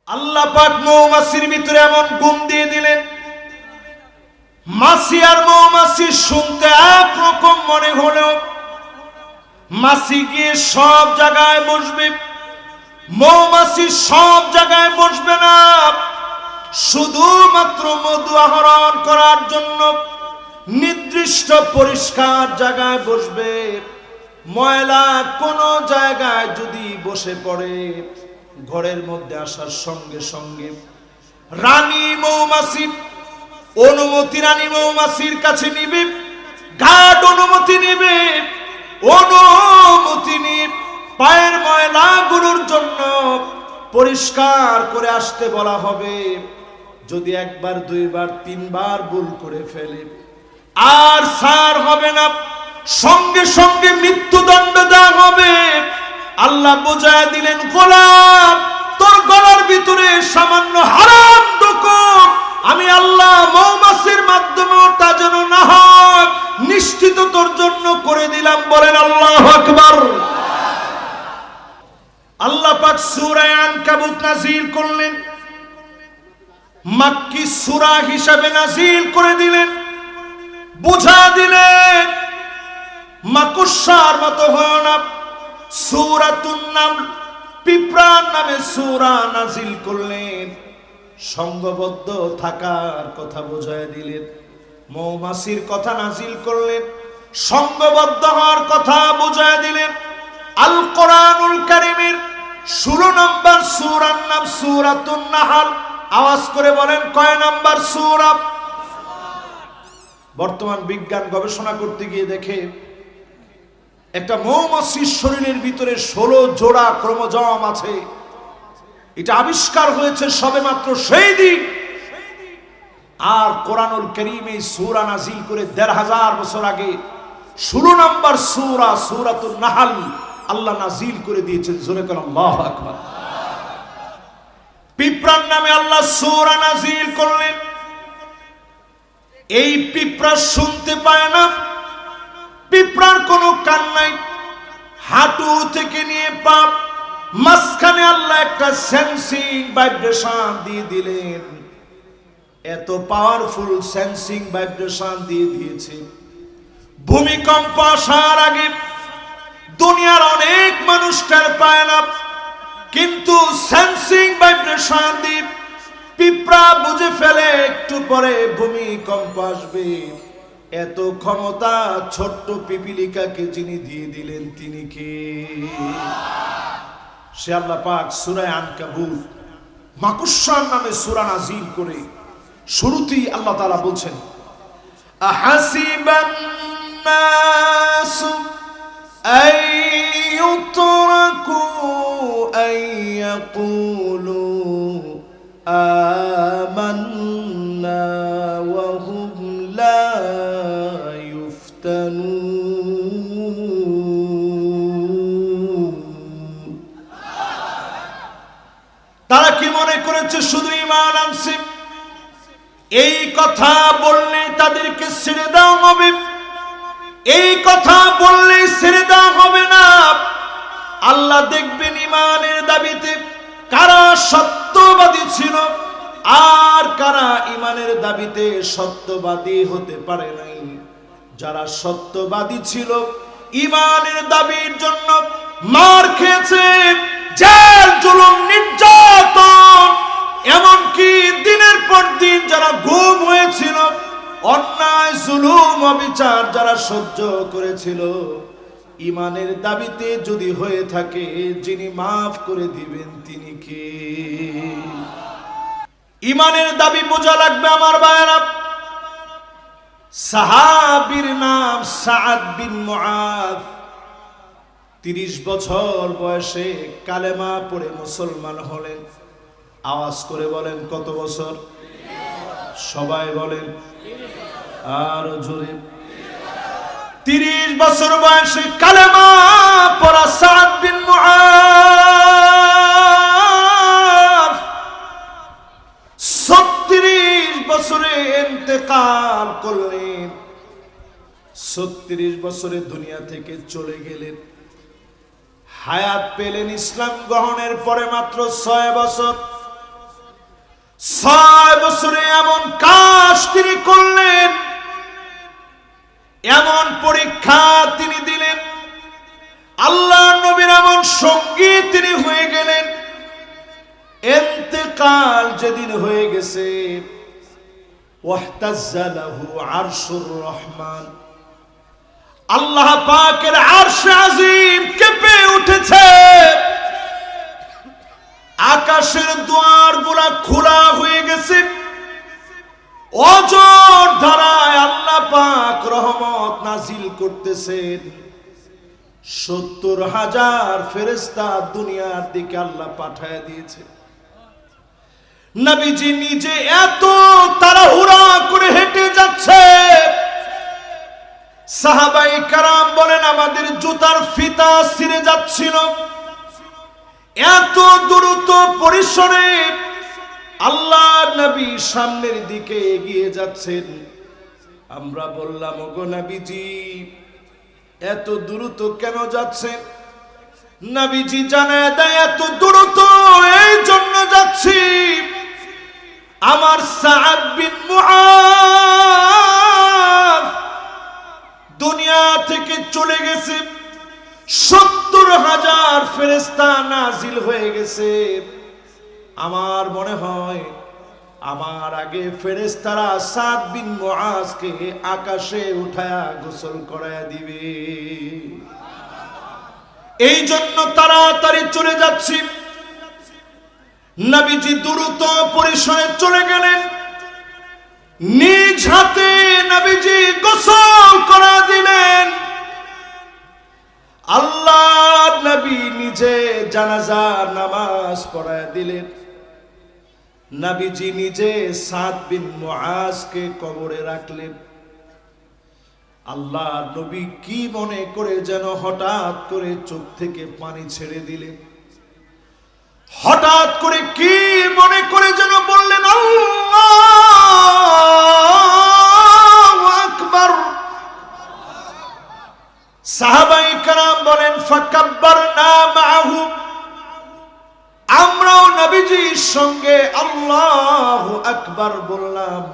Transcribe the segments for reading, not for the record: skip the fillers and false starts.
আল্লাহ পাক মৌমাছির ভিতরে এমন গুণ দিয়ে দিলেন, মাছি আর মৌমাছি শুনতে একরকম মনে হলেও মাছি গিয়ে সব জায়গায় বসবে, মৌমাছি সব জায়গায় বসবে না। শুধুমাত্র মধু আহরণ করার জন্য নির্দিষ্ট পরিষ্কার জায়গায় বসবে। ময়লা কোনো জায়গায় যদি বসে পড়ে, ঘরের মধ্যে আসার সঙ্গে সঙ্গে রানী মৌমাছি অনুমতি, রানী মৌমাছির কাছে নিবে, গাঢ় অনুমতি নিবে, অনুমতি নিয়ে পায়ের ময়লাগুলোর জন্য পরিষ্কার করে আসতে বলা হবে। যদি একবার, দুইবার, তিনবার ভুল করে ফেলে আর সার হবে না, সঙ্গে সঙ্গে মৃত্যুদণ্ড দেওয়া হবে। আল্লাহ বোঝায় দিলেন, গোলাম তোর গলার ভিতরে সামান্য হারাম ঢুকো, আমি আল্লাহ মৌমাছির মাধ্যমে তা যেন না হয় নিশ্চিত তোর জন্য করে দিলাম। বলেন আল্লাহু আকবার। আল্লাহ পাক সূরা আনকাবুত নাযিল করলেন, মাক্কি সূরা হিসাবে নাযিল করে দিলেন, বুঝা দিলেন মাকড়সার মতো হয় না। সূরাতুন নামল, পিঁপড়ার নামে সূরা নাযিল করলেন, সংঘবদ্ধ থাকার কথা বুঝায় দিলেন। মৌমাছির কথা নাযিল করলেন, সংঘবদ্ধ হওয়ার কথা বুঝায় দিলেন। আল কোরআনুল কারীমের 16 নম্বর সূরার নাম সূরাতুন নাহল। আওয়াজ করে বলেন, কয় নাম্বার সূরা? বর্তমান বিজ্ঞান গবেষণা করতে গিয়ে দেখে একটা মৌমাছির শরীরের ভিতরে 16 জোড়া ক্রোমোজোম আছে। এটা আবিষ্কার হয়েছে সবেমাত্র সেই দিন। আর কোরআনুল কারীমে সূরা নাযিল করে ১৫০০ বছর আগে 16 নম্বর সূরা সূরাতুন নাহল আল্লাহ নাযিল করে দিয়েছেন। জোরে বলেন আল্লাহু আকবার। পিঁপড়ার নামে আল্লাহ সূরা নাযিল করলেন। এই পিঁপড়া শুনতে পায় না, পিঁপড়ার কোনো কান নাই, হাঁটু থেকে নিয়ে পা মাঝখানে আল্লাহ একটা সেন্সিং ভাইব্রেশন দিয়ে দিলেন। এত পাওয়ারফুল সেন্সিং ভাইব্রেশন দিয়ে দিয়েছে, ভূমিকম্প আসার আগে দুনিয়ার অনেক মানুষ টের পায় না, কিন্তু সেন্সিং ভাইব্রেশন দিয়ে পিঁপড়া বুঝে ফেলে একটু পরে ভূমিকম্প আসবে। এত ক্ষমতা ছোট্ট পিপিলিকাকে যিনি দিয়ে দিলেন তিনি কে? সে আল্লাহ পাক সূরা আনকাবুত মাকড়সার নামে সূরা নাযিল করে শুরুতেই আল্লাহ তাআলা বলছেন, আহাসিবান নাসু আইয়ুতরাকু আইয়াকুলু আমান্না ওয়া হুম লা ইফতানুন। তারা কি মনে করেছে শুধু ঈমান আনছে, এই কথা বললে তাদেরকে ছেড়ে দেওয়া হবে? এই কথা বললে ছেড়ে দেওয়া হবে না। আল্লাহ দেখবেন ঈমানের দাবিতে কারা সত্যবাদী ছিল আর কারা ঈমানের দাবিতে সত্যবাদী হতে পারে নাই। যারা সত্যবাদী ছিল, ঈমানের দাবির জন্য মার খেয়েছে, জেল, জুলুম, নির্যাতন, এমনকি দিনের পর দিন যারা গুম হয়েছিল, অন্যায়, জুলুম, অবিচার যারা সহ্য করেছিল, ঈমানের দাবিতে যদি হয়ে থাকে, যিনি মাফ করে দিবেন তিনি কে? ঈমানের দাবি বোঝা লাগবে আমার ভাইরা। সাহাবীর নাম সাআদ বিন মুআয। 30 বছর বয়সে কালেমা পড়ে মুসলমান হলেন। আওয়াজ করে বলেন, কত বছর? সবাই বলেন আরো জোরে। 30 বছর বয়সে কালেমা পড়া সাআদ বিন মুআয 36 বছরে ইন্তেকাল করলেন। 36 বছরে দুনিয়া থেকে চলে গেলেন। হায়াত পেলেন ইসলাম গ্রহণের পরে মাত্র 6 বছর। 6 বছরে এমন কাজ তিনি করলেন, এমন পরীক্ষা তিনি দিলেন, আল্লাহ নবীর এমন সঙ্গী তিনি হয়ে গেলেন। ইন্তেকাল যেদিন হয়ে গেছে, ওয়াহতাজ্জা লাহু আরশুর রহমান, আল্লাহ পাকের আরশ আজিম কেঁপে উঠেছে, আকাশের দুয়ারগুলো খোলা হয়ে গেছে, অজর ধারায় আল্লাহ পাক রহমত নাজিল করতেছেন। 70,000 ফেরেশতা দুনিয়ার দিকে আল্লাহ পাঠায় দিয়েছে। নবীজি নিজে এত তাড়াহুড়া করে হেঁটে যাচ্ছে, সাহাবায়ে কেরাম বলেন আমাদের জুতার ফিতা ছিঁড়ে যাচ্ছিল, এত দ্রুত পরিসরে আল্লাহ নবী সামনের দিকে এগিয়ে যাচ্ছেন। আমরা বললাম, ওগো নবীজি এত দ্রুত কেন যাচ্ছেন? নবীজি জানায় দেয়, এত দ্রুত এই জন্য যাচ্ছি, আমার সাদ বিন মুআয দুনিয়া থেকে চলে গেছে, 70,000 ফেরেশতা নাজিল হয়ে গেছে। আমার মনে হয় আমার আগে ফেরেশতারা সাদ বিন মুআযকে আকাশে উঠায়া গোসল করায়া দিবে, এই জন্য তাড়াতাড়ি চলে যাচ্ছি। নবীজি দ্রুত পরিসরে চলে গেলেন, নিজ হাতে নবীজি গোসল করা দিলেন। আল্লাহ নবী নিজে জানাজার নামাজ পড়ায় দিলেন। নবীজি নিজে সাদ বিন মুআযকে কবরে রাখলেন। আল্লাহ নবী কি মনে করে যেন হঠাৎ করে চোখ থেকে পানি ছেড়ে দিলেন, হঠাৎ করে কি মনে করে যেন বললেন আল্লাহু আকবার। সাহাবায়ে কেরাম বলেন ফাকাব্বারনা মাআহু, আমরাও নবীজির সঙ্গে আল্লাহু আকবার বললাম।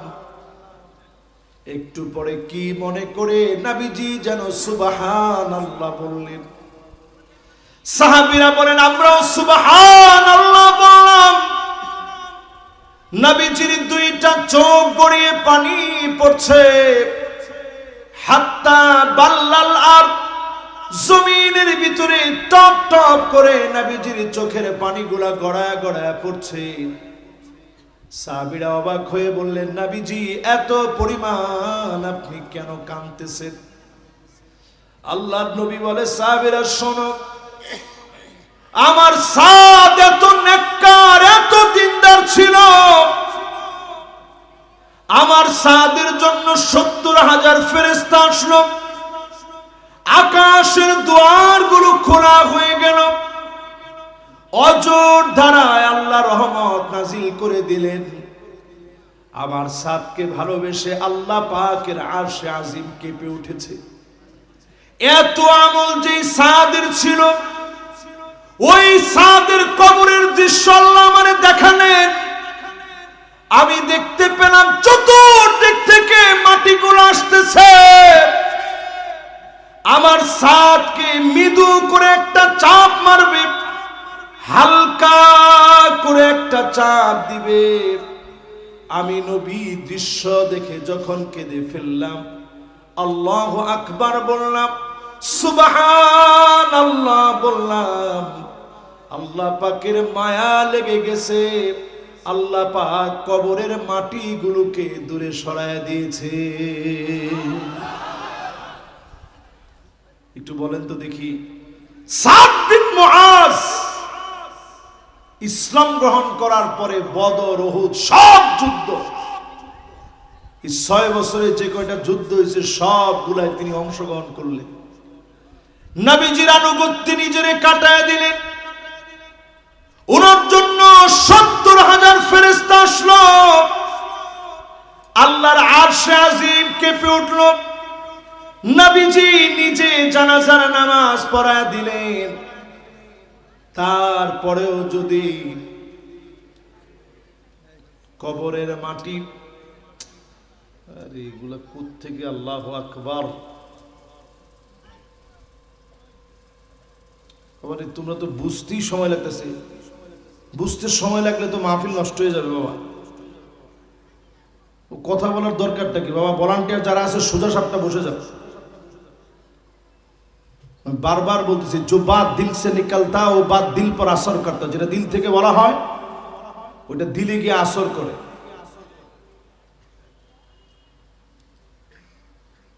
একটু পরে কি মনে করে নবীজি যেন সুবহানাল্লাহ বললেন। সাহাবীরা বলেন আমরাও সুবহানাল্লাহ বললাম। নবীজির দুইটা চোখ গড়িয়ে পানি পড়ছে, হাত্তা বাল্লাল আরদ, জমিনের ভিতরে টপ টপ করে নবীজির চোখের পানিগুলা গড়ায় গড়ায় পড়ছে। সাহাবীরা অবাক হয়ে বললেন, নবীজি এত পরিমাণ আপনি কেন কাঁদতেছেন? আল্লাহর নবী বলে, সাহাবীরা শোনো, আমার সাদ এত নেককার এত দিনদার ছিল, আমার সাদের জন্য 70,000 ফেরেশতা আসলো, আকাশের দুয়ারগুলো খোলা হয়ে গেল, অজর ধারায় আল্লাহ রহমত নাজিল করে দিলেন। আমার সাদকে ভালোবেসে আল্লাহ পাকের আরশে আজিম কেঁপে উঠেছে। এত আমল যে সাদের ছিল, ওই সাদের কবরের দৃশ্য আল্লাহ আমারে দেখালেন। আমি দেখতে পেলাম চতুর্দিক থেকে মাটিগুলো আসতেছে, আমার সাদকে মৃদু করে একটা চাপ মারবে, হালকা করে একটা চাপ দিবে। আমি নবী দৃশ্য দেখে যখন কেঁদে ফেললাম, আল্লাহু আকবার বললাম, সুবহানাল্লাহ বললাম, আল্লাহ পাকের মায়া লেগে গেছে। আল্লাহ পাক কবরের মাটিগুলোকে দূরে সরায় দিয়েছে। একটু বলেন তো দেখি, সাদ বিন মুআয ইসলাম গ্রহণ করার পরে বদর, উহুদ সব যুদ্ধ, এই 6 বছরে যে কয়টা যুদ্ধ হয়েছে সবগুলাই তিনি অংশগ্রহণ করলেন। নবীজির আনুগত্যে নিজেরে কাটায় দিলেন। ওনার জন্য 70,000 ফেরেশতা আসলো, আল্লাহর আরশে আজিম কেঁপে উঠল। নবীজি নিজে জানাজার নামাজ পড়ায় দিলেন। তারপরেও যদি কবরের মাটি, আরে এগুলা কোত্থেকে, আল্লাহু আকবার। আবার তোমরা তো বুঝতেই সময় লাগতেছে, বুঝতে সময় লাগলে তো মাহফিল নষ্ট হয়ে যাবে বাবা। কথা বলার দরকারটা কি বাবা? ভলান্টিয়ার যারা আছে সোজা সাপটা বসে যাবে। বারবার বলতেছি, जो बात दिल से निकलता वो बात दिल पर असर करता। যেটা দিল থেকে বলা হয় ওটা দিলে গিয়ে আসর করে।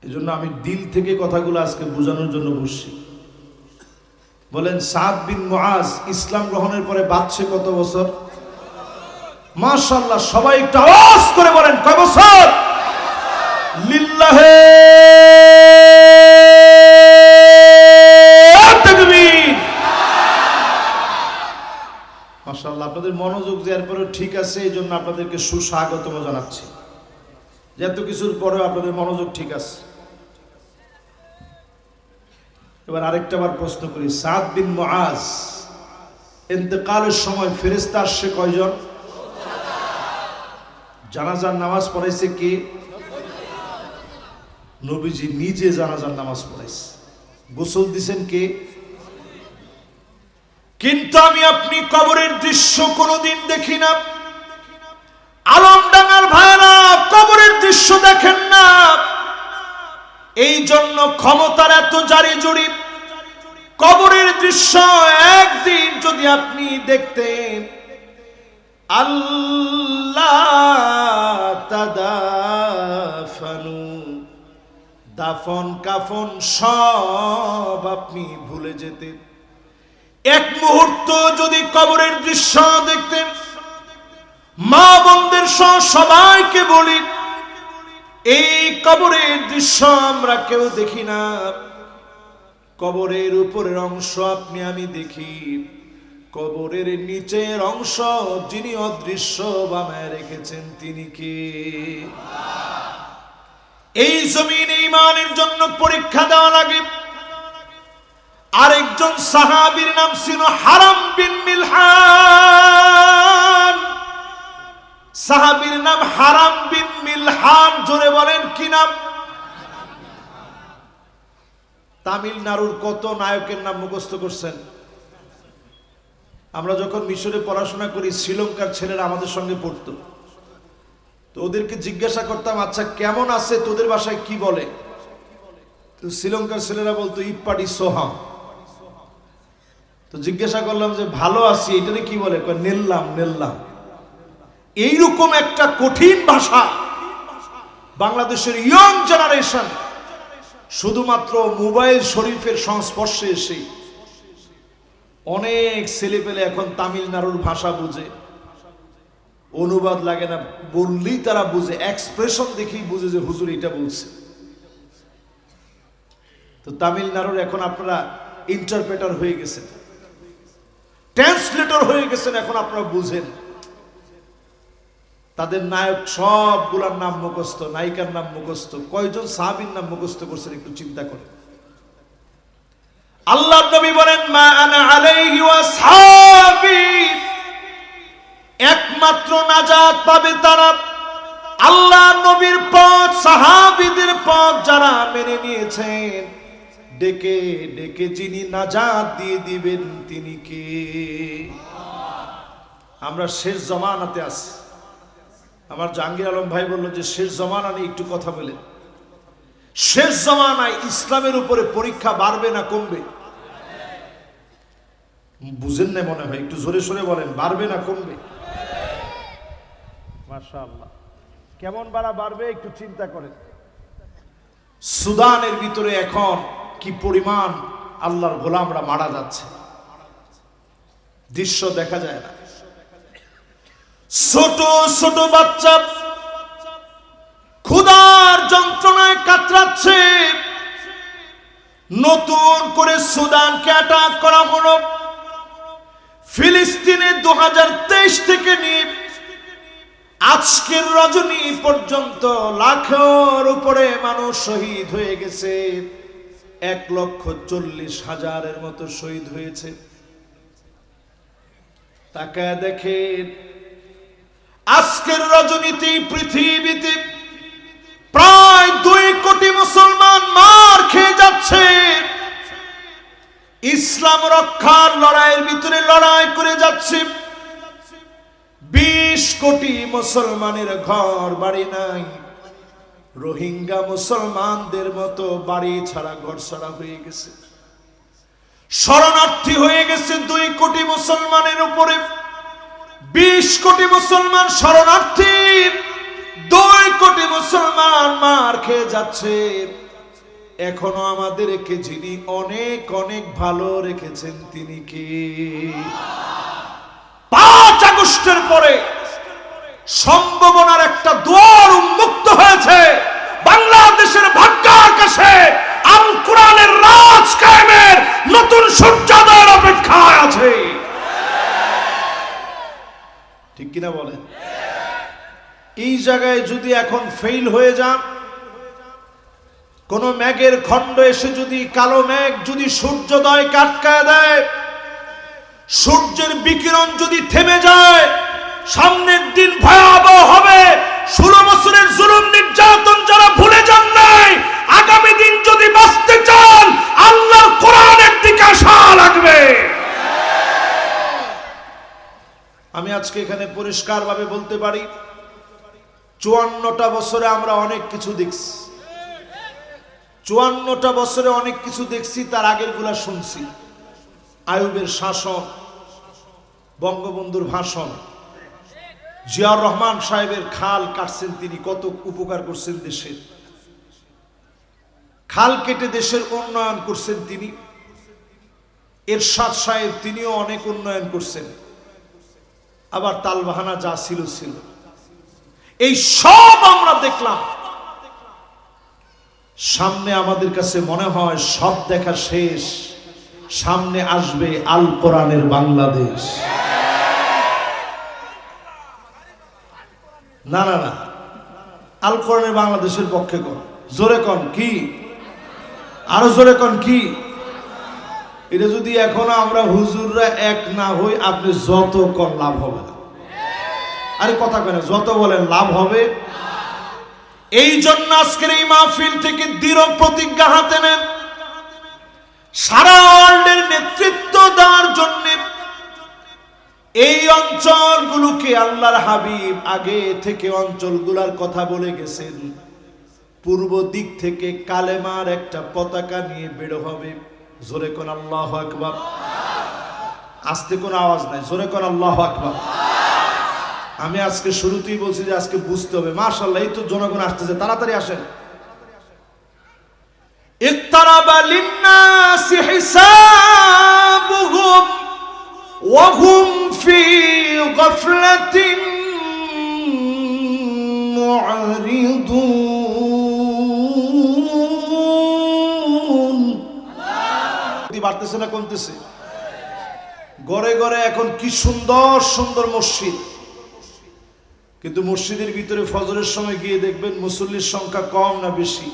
এজন্য আমি দিল থেকে কথাগুলো আজকে বোঝানোর জন্য বসছি। বলেন সাদ বিন মুআজ ইসলাম গ্রহণের পরে বাঁচছে কত বছর? মাশাআল্লাহ, সবাই একটু আওয়াজ করে বলেন কয় বছর? লিল্লাহে তাকবীর। মাশাআল্লাহ, আপনাদের মনোযোগ দেওয়ার পরে ঠিক আছে, এই জন্য আপনাদেরকে সুস্বাগতম জানাচ্ছি। যে এত কিছুর পরেও আপনাদের মনোযোগ ঠিক আছে। এবার আরেকটা বার প্রশ্ন করি, সাদ বিন মুআজ ইন্তেকালের সময় ফেরেশতা আসছে কয়জন? জানাজার নামাজ পড়াইছে কে? নবীজি নিজে জানাজার নামাজ পড়াইছে। গোসল দিছেন কে? কিন্তু আমি আপনি কবরের দৃশ্য কোনোদিন দেখি না। আলমডাঙ্গার ভাইরা কবরের দৃশ্য দেখেন না, এই জন্য ক্ষমতার এত জারি জুড়ি। কবরের দৃশ্য একদিন যদি আপনি দেখতেন, আল্লাহ তাদাফানু, দাফন কাফন সব আপনি ভুলে যেতেন। এক মুহূর্ত যদি কবরের দৃশ্য দেখতেন, মা বোনদের সহ সবাইকে বলি, এই কবরের দৃশ্য আমরা কেউ দেখি না। কবরের উপরের অংশ আপনি আমি দেখি, কবরের নিচের অংশ যিনি অদৃশ্য বানায় রেখেছেন তিনি কে? এই জমিনে ঈমানের জন্য পরীক্ষা দেওয়া লাগে। আরেকজন সাহাবীর নাম ছিল হারাম বিন মিলহান। সাহাবীর নাম হারাম বিন মিলহান। জোরে বলেন কি নাম? তামিলনাড়ুর কত নায়কের নাম মুখস্থ করছেন? আমরা যখন মিশরে পড়াশোনা করি, শ্রীলঙ্কার ছেলেরা আমাদের সঙ্গে পড়তো, তো ওদেরকে জিজ্ঞাসা করতাম, আচ্ছা কেমন আছে, তোদের ভাষায় কি বলে? তো শ্রীলঙ্কার ছেলেরা বলতো ইপ্পাডি সোহাম। তো জিজ্ঞাসা করলাম যে ভালো আছি, এটারে কি বলে? নেল্লাম নেল্লাম। এইরকম একটা কঠিন ভাষা বাংলাদেশের ইয়ং জেনারেশন শুধুমাত্র মোবাইল শরীফের সংস্পর্শে এসে অনেক ছেলেপেলে এখন তামিলনাড়ুর ভাষা বুঝে। অনুবাদ লাগে না, বললেই তারা বুঝে, এক্সপ্রেশন দেখেই বুঝে যে হুজুর এটা বলছে। তো তামিলনাড়ুর এখন আপনারা ইন্টারপ্রেটার হয়ে গেছেন, ট্রান্সলেটর হয়ে গেছেন, এখন আপনারা বুঝেন। তাদের নায়ক সবগুলার নাম মুখস্থ, নায়িকার নাম মুখস্থ। কয়জন সাহাবীর নাম মুখস্থ করছেন একটু চিন্তা করেন। আল্লাহর নবী বলেন, মা আনা আলাইহি ওয়া আসহাবী, একমাত্র নাজাত পাবে তারা আল্লাহর নবীর পথ, সাহাবীদের পথ যারা মেনে নিয়েছেন। ডেকে ডেকে যিনি নাজাত দিয়ে দিবেন তিনি কে? আমরা শেষ জমানাতে আছি। আমার জাহাঙ্গীর আলম ভাই বলল যে শেষ জমানা নিয়ে একটু কথা বলেন। শেষ জমানায় ইসলামের উপরে পরীক্ষা বাড়বে না কমবে? বুঝেন না মনে হয়, একটু জোরে সোরে বলেন, বাড়বে না কমবে? মাশাআল্লাহ, কেমন বাড়বে একটু চিন্তা করেন। সুদানের ভিতরে এখন কি পরিমাণ আল্লাহর গোলামরা মারা যাচ্ছে, দৃশ্য দেখা যায় না। ছোট ছোট বাচ্চা ক্ষুধার যন্ত্রণায় কাতরাচ্ছে। নতুন করে সুদানকে অ্যাটাক করা হলো। ফিলিস্তিনে 2023 থেকে নিয়ে আজকের রজনী পর্যন্ত লাখের উপরে মানুষ শহীদ হয়ে গেছে। 1,40,000-এর মতো শহীদ হয়েছে। তাকায় দেখেন আজকের রজনীতি পৃথিবীতে প্রায় 2 কোটি মুসলমান মার খেয়ে যাচ্ছে। ইসলাম রক্ষার লড়াইয়ের ভিতরে লড়াই করে যাচ্ছে। 20 কোটি মুসলমানের ঘর বাড়ি নাই। রোহিঙ্গা মুসলমানদের মতো বাড়ি ছাড়া ঘর ছাড়া হয়ে গেছে। শরণার্থী হয়ে গেছে 2 কোটি মুসলমানের উপরে। 20 কোটি মুসলমান শরণার্থী, 2 কোটি মুসলমান মার খেয়ে যাচ্ছে। এখনো আমাদেরকে যিনি অনেক অনেক ভালো রেখেছেন তিনি কি? 5 আগস্টের পরে সম্ভাবনার একটা দুয়ার উন্মুক্ত হয়েছে। বাংলাদেশের ভাগ্য আকাশে আল কোরআনের রাজ কায়েমের নতুন সূর্যোদয়ের অপেক্ষায় আছে। ঠিক কিনা বলেন? এই জায়গায় যদি এখন ফেল হয়ে যান, কোন মেঘের খণ্ড এসে যদি কালো মেঘ যদি সূর্যোদয় আটকায় দেয়, সূর্যের বিকিরণ যদি থেমে যায়, সামনের দিন ভয়াবহ হবে। 16 বছরের জুলুম নির্যাতন যারা ভুলে যান নাই, আগামী দিন যদি বাঁচতে চান আল্লাহর কোরআনের দিকে আসা লাগবে। আমি আজকে এখানে পরিষ্কারভাবে বলতে পারি, 54টা বছরে আমরা অনেক কিছু দেখছি। 54টা বছরে অনেক কিছু দেখছি, তার আগের গুলা শুনছি। আইয়ুবের শাসন, বঙ্গবন্ধুর ভাষণ, জিয়াউর রহমান সাহেবের খাল কাটছেন, তিনি কত উপকার করছেন দেশের। খাল কেটে দেশের উন্নয়ন করছেন তিনি। এরশাদ সাহেব তিনিও অনেক উন্নয়ন করছেন। আবার তালবাহানা যা ছিল ছিল, এই সব আমরা দেখলাম। সামনে আমাদের কাছে মনে হয় সব দেখা শেষ, সামনে আসবে আল কোরআনের বাংলাদেশ। না না না, আল কোরআনের বাংলাদেশের পক্ষে কোন? জোরে কোন কি? আরো জোরে কোন কি? এটা যদি এখনো আমরা হুজুররা এক না হই, আপনি যত কোন লাভ হবে না। আরে কথা কেন, যত বলেন লাভ হবে। এই জন্য আজকের এই মাহফিল থেকে দৃঢ় প্রতিজ্ঞা হাতে নেন, সারা ওয়ার্ল্ডের নেতৃত্ব দেওয়ার জন্য। এই অঞ্চলগুলোকে আল্লাহর হাবিব আগে থেকে অঞ্চলগুলোর কথা বলে গেছেন। পূর্ব দিক থেকে কালেমার একটা পতাকা নিয়ে বের হবে। জোরে কোন আল্লাহু আকবার। আস্তে কোন আওয়াজ নাই, জোরে কোন আল্লাহু আকবার। আমি আজকে শুরুতেই বলছি যে আজকে বুঝতে হবে। মাশাআল্লাহ, এই তো জনগণ আসতেছে, তাড়াতাড়ি আসেন। ইকতারাবা লিন্নাসি হিসাবুহুম ওয়া হুম ফি গাফলাতিন মুআরিদুন। বাড়তেছে না কমতেছে? ঘরে ঘরে এখন কি সুন্দর সুন্দর মসজিদ, কিন্তু মসজিদের ভিতরে ফজরের সময় গিয়ে দেখবেন মুসল্লির সংখ্যা কম না বেশি?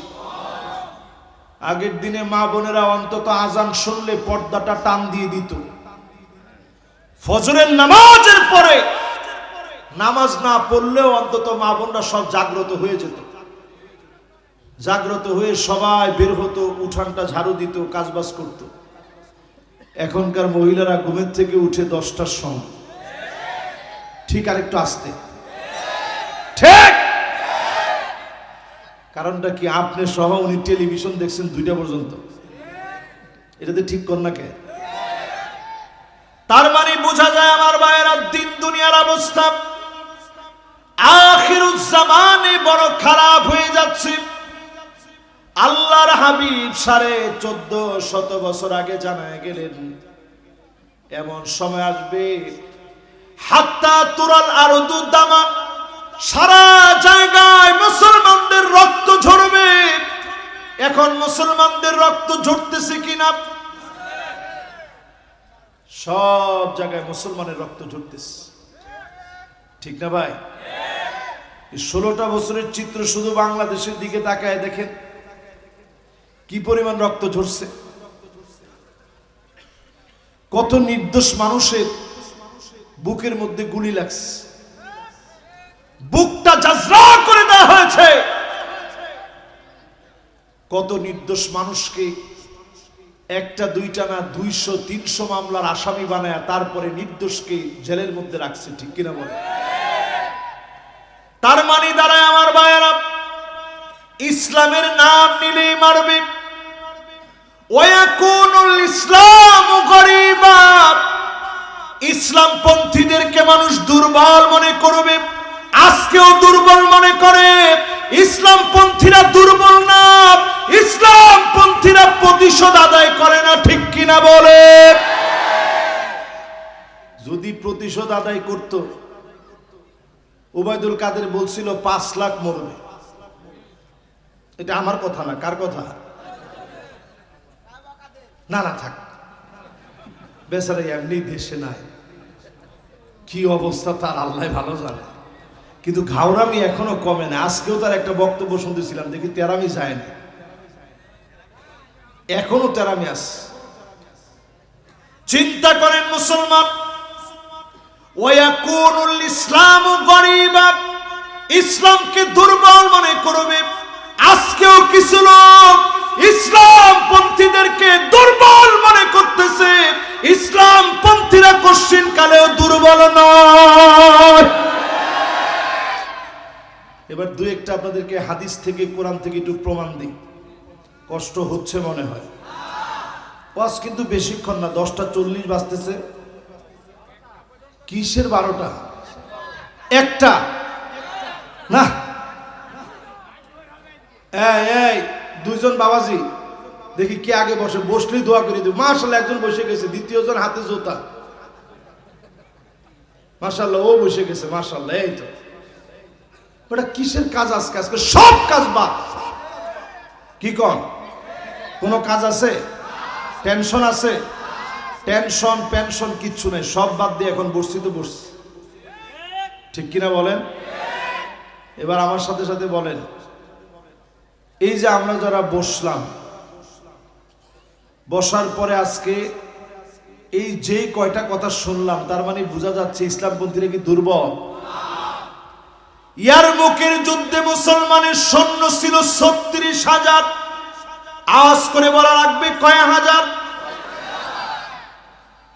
আগের দিনে মা বোনেরা অন্তত আজান শুনলে পর্দাটা টান দিয়ে দিত। ফজরের নামাজের পরে নামাজ না পড়লেও অন্তত মা বোনরা সব জাগ্রত হয়ে যেত। জাগ্রত হয়ে সবাই বের হতো, উঠানটা ঝাড়ু দিত, কাজবাজ করত। এখনকার মহিলারা ঘুমের থেকে উঠে 10টার সময়। ঠিক, আরেকটু আসতে ঠিক। কারণটা কি? আপনি সহ উনি টেলিভিশন দেখছেন 2টা পর্যন্ত। এটাতে ঠিক কর না কে? তার মানে বোঝা যায় আমার ভাইয়েরা, দিন দুনিয়ার অবস্থা আখিরুজ জামানে বড় খারাপ হয়ে যাচ্ছে। আল্লাহর হাবিব 1450 বছর আগে জানায় গেলেন, এমন সময় আসবে হাত্তা তুরাল আরদু দামা, সারা জায়গায় মুসলমানদের রক্ত ঝরবে। এখন মুসলমানদের রক্ত ঝরতেছে কিনা? সব জায়গায় মুসলমানের রক্ত ঝরতেছে। ঠিক না ভাই? 16টা বছরের চিত্র শুধু বাংলাদেশের দিকে তাকায় দেখেন কি পরিমাণ রক্ত ঝরছে। কত নির্দোষ মানুষের বুকের মধ্যে গুলি লাগছে। হয়েছে। কত নির্দোষ মানুষকে একটা দুইটা না 200-300 মামলার আসামি বানায় তারপরে নির্দোষকে জেলের মধ্যে রাখছে, ঠিক কিনা বলে? তার মানে দ্বারা আমার ভাইয়েরা, ইসলামের নাম নিলেই মারবে। ওয়াকুনুল ইসলামু গরীবা, ইসলাম পন্থীদেরকে মানুষ দুর্বল মনে করবে, আজকেও দুর্বল মনে করে। ইসলাম পন্থীরা দুর্বল না, ইসলাম পন্থীরা প্রতিশোধ আদায় করে না, ঠিক কিনা বলে? যদি প্রতিশোধ আদায় করত, ওবায়দুল কাদের বলছিল 5 লাখ মরবে। এটা আমার কথা না, কার কথা? না না থাক, বেচারা এমনি দেশে নাই, কি অবস্থা তার আল্লাহ ভালো জানে। কিন্তু ঘাওরামি এখনো কমে না। আজকেও তার একটা বক্তব্য শুনতেছিলাম, দেখি তেরামি যায় না, এখনো তেরামি আছে। চিন্তা করেন মুসলমান, ওয়াকুনুল ইসলামু গরীবা, ইসলামকে দুর্বল মনে করবে। আজকেও কিছু লোক ইসলাম পন্থীদেরকে দুর্বল মনে করতেছে। ইসলাম পন্থীরা কোশ্চিন কালেও দুর্বল নয়। এবার দুই একটা আপনাদেরকে হাদিস থেকে, কোরআন থেকে একটু প্রমাণ দিই। কষ্ট হচ্ছে মনে হয়, ওয়াজ কিন্তু বেশিক্ষণ না, 10টা 40 বাজতেছে। কিসের 12টা? একটা না, এই দুইজন বাবাজি দেখি কে আগে বসে, বসলেই দোয়া করে দিব। মাশাআল্লাহ একজন বসে গেছে, দ্বিতীয়জন হাতে জোতা, মাশাআল্লাহ ও বসে গেছে, মাশাআল্লাহ। এই তো ওটা কিসের কাজ? আজকে সব কাজ বাদ। কি কন? কোন কাজ আছে? টেনশন আছে? টেনশন পেনশন কিচ্ছু নেই, সব বাদ দিয়ে এখন বসছি তো বসছি, ঠিক কিনা বলেন? এবার আমার সাথে সাথে বলেন, এই যে আমরা যারা বসলাম, বসার পরে আজকে এই যে কয়টা কথা শুনলাম, তার মানে বোঝা যাচ্ছে ইসলামপন্থীরা কি দুর্বল? ইয়ারমুকের যুদ্ধে মুসলমানের সৈন্য ছিল 36,000। আওয়াজ করে বলা লাগবে কয় হাজার?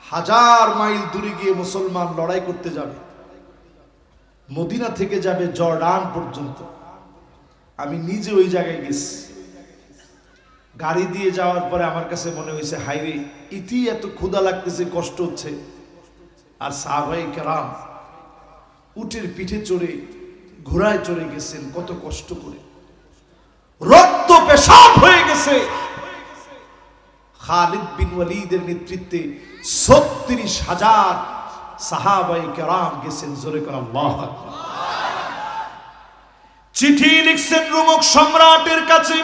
1000 মাইল দূরে গিয়ে মুসলমান লড়াই করতে যাবে। মদিনা থেকে যাবে জর্ডান পর্যন্ত। আমি নিজে ওই জায়গায় গেছি। গাড়ি দিয়ে যাওয়ার পরে আমার কাছে মনে হয়েছে, হাইরে ইতি এত ক্ষুধা লাগতেছে, কষ্ট হচ্ছে। আর সাহাবায়ে কেরাম উটের পিঠে চড়ে, ঘোড়ায় চড়ে গেছেন কত কষ্ট করে, রক্ত পেশাব হয়ে গেছে। খালিদ বিন ওয়ালিদের নেতৃত্বে 36,000 সাহাবায়ে কেরাম গেছেন। জোরে করে আল্লাহু আকবার। চিঠি লিখছেন রোমক সম্রাটের কাছে।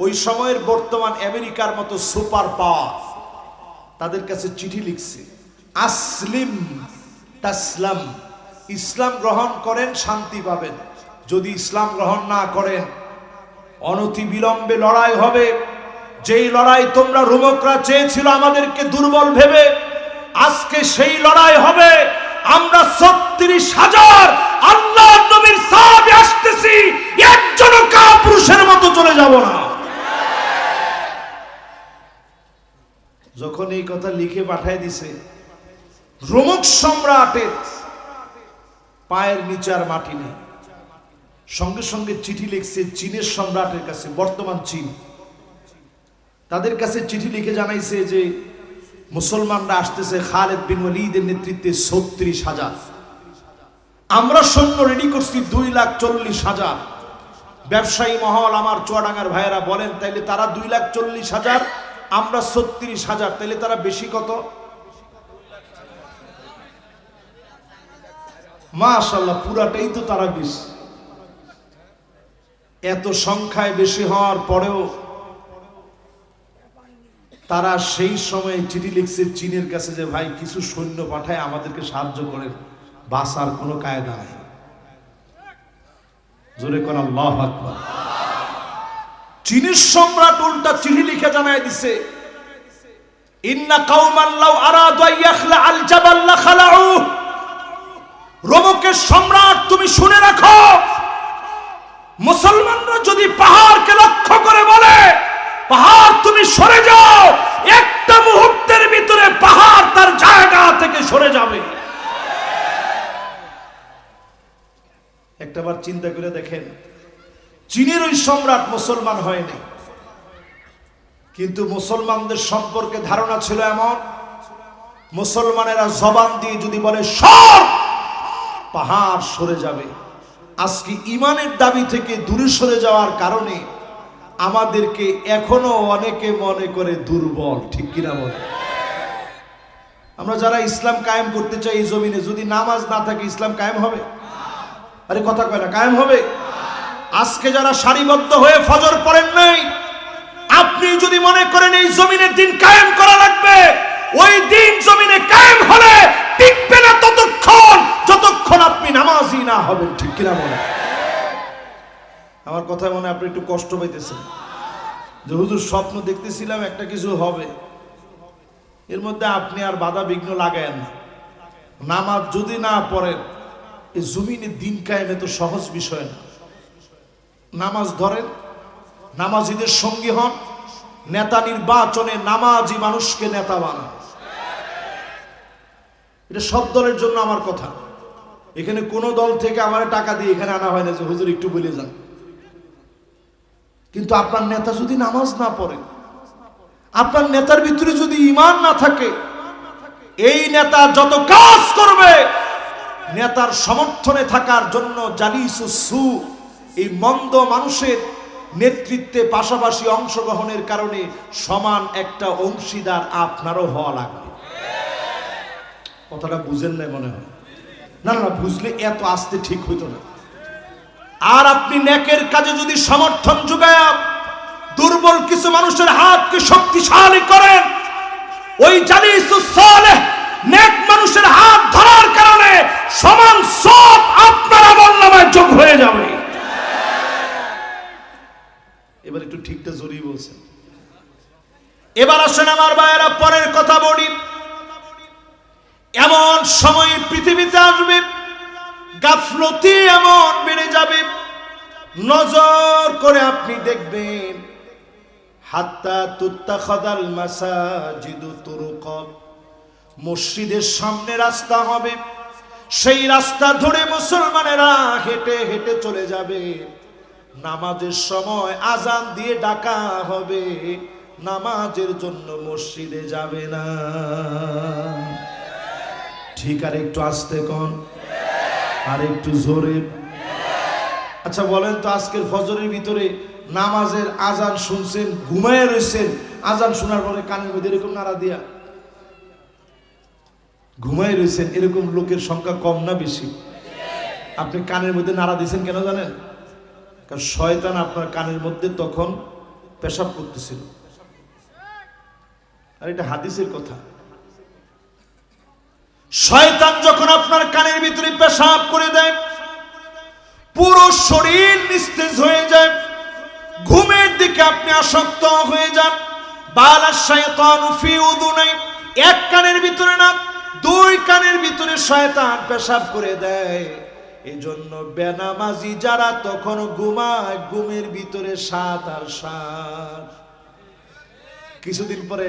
ওই সময়ের বর্তমান আমেরিকার মতো সুপার পাওয়ার তাদের কাছে চিঠি লিখছে, আসলিম তাসলাম, ইসলাম গ্রহণ করেন শান্তি পাবেন, যদি ইসলাম গ্রহণ না করেন অনতি বিলম্বে লড়াই হবে। যেই লড়াই তোমরা রোমকরা চেয়েছিল আমাদেরকে দুর্বল ভেবে, আজকে সেই লড়াই হবে। আমরা 36,000 আল্লাহর নবীর সাহাবী আসতেছি, একজনও কাপুরুষের মতো চলে যাব না। যখন এই কথা লিখে পাঠায় দিছে, রোমক সম্রাটের পায়ের নিচে আর মাটি নেই। সঙ্গে সঙ্গে চিঠি লিখছে চীনের সম্রাটের কাছে, বর্তমান চীন। তাদের কাছে চিঠি লিখে জানাইছে যে মুসলমানরা আসতেছে খালিদ বিন ওয়ালিদের নেতৃত্বে 36,000। আমরা সৈন্য রেডি করছি 2,40,000। ব্যবসায়ী মহল আমার চুয়াডাঙ্গার ভাইয়েরা বলেন, তাইলে তারা 2,40,000, আমরা 36,000, তাইলে তারা বেশি কত? মাশাআল্লাহ, পুরাটাই তো তারা বেশি। এত সংখ্যায় বেশি হওয়ার পরেও তারা সেই সময় চিঠি লিখছে চীনের কাছে যে ভাই কিছু সৈন্য পাঠায় আমাদেরকে সাহায্য করেন, বাঁচার কোনো কায়দা নাই। জোরে কোন আল্লাহু আকবার। চীনের সম্রাট উল্টা চিঠি লিখে জানায় দিছে, ইন্না কাওমান লাউ আরাদু আইয়াখলা আল জাবাল লা খালাউ। রোমকের সম্রাট তুমি শুনে রাখো, মুসলমানরা যদি পাহাড়কে লক্ষ্য করে বলে, পাহাড় তুমি সরে যাও, একটা মুহূর্তের ভিতরে পাহাড় তার জায়গা থেকে সরে যাবে। একটাবার চিন্তা করে দেখেন, চীনের ওই সম্রাট মুসলমান হয়নি, কিন্তু মুসলমানদের সম্পর্কে ধারণা ছিল এমন, মুসলমানেরা জবান দিয়ে যদি বলে সর, পাহাড় সরে যাবে। আজকে ইমানের দাবি থেকে দূরে সরে যাওয়ার কারণে আমাদেরকে এখনো অনেকে মনে করে দুর্বল, ঠিক কিনা বলে? আমরা যারা ইসলাম কায়েম করতে চাই এই জমিনে, যদি নামাজ না থাকে ইসলাম কায়েম হবে? আরে কথা কয় না, কায়েম হবে? আজকে যারা সারিবদ্ধ হয়ে ফজর পড়েন নাই, আপনি যদি মনে করেন এই জমিনের দিন কায়েম করা লাগবে, ওই দিন জমিনে কায়েম হলে টিকবে না ততক্ষণ যতক্ষণ আপনি নামাজি না হবেন, ঠিক কিনা বলে? আমার কথা মনে আপনি একটু কষ্ট পাইতেছেন যে হুজুর স্বপ্ন দেখতেছিলাম একটা কিছু হবে, এর মধ্যে আপনি আর বাধা বিঘ্ন লাগায়েন না। নামাজ যদি না পড়েন এই জমিনে দিন কায়েমে তো সহজ বিষয় না। নামাজ ধরেন, নামাজিদের সঙ্গী হন, নেতা নির্বাচনে নামাজি মানুষকে নেতা বানান। এটা সব দলের জন্য আমার কথা। এখানে কোন দল থেকে আমার টাকা দিয়ে এখানে আনা হয় না যে হুজুর একটু বলে যান। কিন্তু আপনার নেতা যদি নামাজ না পড়ে, আপনার নেতার ভিতরে যদি ঈমান না থাকে, এই নেতা যত কাজ করবে নেতার সমর্থনে থাকার জন্য জালিসুসু, এই মন্দ মানুষের নেতৃত্বে পাশাপাশি অংশগ্রহণের কারণে সমান একটা অংশীদার আপনারও হওয়া লাগবে। কথাটা বুঝেন নাই মনে হয়? না না, বুঝলে এত আস্তে ঠিক হইতো না। আর আপনি নেকের কাজে যদি সমর্থন যোগায় দুর্বল কিছু মানুষের হাতকে শক্তিশালী করেন, ওই জালিসুস সালেহ নেক মানুষের হাত ধরার কারণে সমান সব আপনার আমলনামায় যোগ হয়ে যাবে। এবার একটু ঠিকটা জোরেই বলছেন। এবার আসেন আমার ভাইয়েরা, পরের কথা বলি। এমন সময় পৃথিবীতে আসবে, গাফলতি এমন বেড়ে যাবে, নজর করে আপনি দেখবেন হাত্তা তুত্তাখাদাল মাসাজিদু তুরুকা, মসজিদের সামনে রাস্তা হবে, সেই রাস্তা ধরে মুসলমানেরা হেঁটে হেঁটে চলে যাবে। নামাজের সময় আজান দিয়ে ডাকা হবে, নামাজের জন্য মসজিদে যাবে না। ঠিক, আর একটু আস্তে কোন, আর একটু জোরে। আচ্ছা বলেন তো, আজকের ফজরের ভিতরে নামাজের আজান শুনছেন, ঘুমায় রয়েছেন, আজান শোনার পরে কানের মধ্যে এরকম নাড়া দিয়া ঘুমায় রয়েছেন, এরকম লোকের সংখ্যা কম না বেশি? আপনি কানের মধ্যে নাড়া দিয়েছেন কেন জানেন? কারণ শয়তান আপনার কানের মধ্যে তখন পেশাব করতেছিল। আর এটা হাদিসের কথা। শয়তান যখন আপনার কানের ভিতরে পেশাব করে দেয়, পুরো শরীর নিস্তেজ হয়ে যায়, ঘুমের দিকে আপনি আসক্ত হয়ে যান। বালা শায়তানু ফি উযুনাই, এক কানের ভিতরে না দুই কানের ভিতরে শয়তান পেশাব করে দেয়। এই জন্য বেনামাজি যারা তখন ঘুমায়, ঘুমের ভিতরে সাত আর সাত। কিছুদিন পরে